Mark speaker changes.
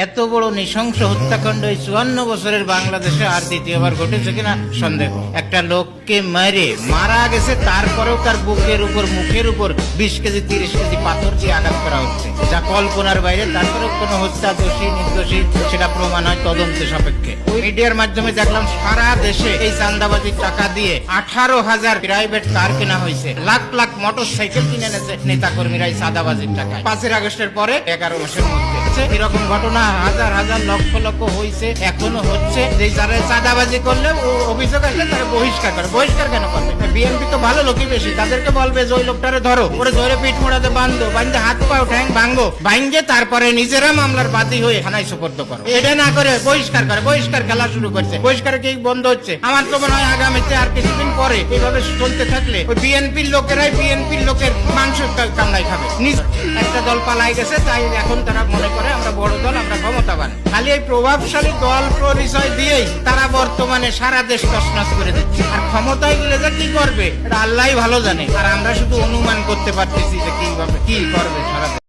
Speaker 1: এত বড় নৃশংস হত্যাকাণ্ড এই 54 বছরের বাংলাদেশে আর দ্বিতীয়বার ঘটেছে কিনা সন্দেহ। একটা লোককে মারা গেছে, তারপরেও তার বুকের উপর মুখের উপর 20 কেজি 30 কেজি পাথর দিয়ে আঘাত করা হচ্ছে, যা কল্পনার বাইরে। তারপরেও কোনো হত্যা দোষী নির্দোষী সেটা প্রমাণ হয় তদন্ত সাপেক্ষে। ওই মিডিয়ার মাধ্যমে দেখলাম সারা দেশে এই চাঁদাবাজির টাকা দিয়ে 18,000 প্রাইভেট কার কেনা হয়েছে, লাখ লাখ মোটর সাইকেল কিনে এনেছে নেতা কর্মীরা এই চাঁদাবাজির টাকায়। 5 আগস্টের পরে 11 মাসের মধ্যে এরকম ঘটনা হাজার হাজার লক্ষ লক্ষ হয়েছে, এখনো হচ্ছে। যে যারা চাঁদাবাজি করলে অভিযোগ আসলে তারা বহিষ্কার করে। বহিষ্কার কেন করবে? বিএনপি তো ভালো লোকই বেশি, তাদেরকে বলবে যে ওই লোকটারে ধরো, ওরে ধরে পিঠ মোড়াতে বান্ধে হাত পাও ঠ্যাং ভাঙ্গে তারপরে নিজেরা মামলার বাদী হয়ে থানায় সুপর্দ করো। এটা না করে বহিষ্কার করে, বহিষ্কার খেলা শুরু করছে। বহিষ্কার কি বন্ধ হচ্ছে? আমার তো মনে হয় আগামীতে আর কিছুদিন পরে এইভাবে চলতে থাকলে ওই বিএনপির লোকেরাই বিএনপির লোকের মাংস কামড়াই খাবে। একটা দল পালাই গেছে, তাই এখন তারা মনে করে আমরা বড় দল, আমরা ক্ষমতাবান। খালি এই প্রভাবশালী দল পরিচয় দিয়েই তারা বর্তমানে সারা দেশ তছনছ করে দিচ্ছে। আর ক্ষমতায় গেলে যে কি করবে এটা আল্লাহই ভালো জানে, আর আমরা শুধু অনুমান করতে পারতেছি যে কিভাবে কি করবে সারা দেশ।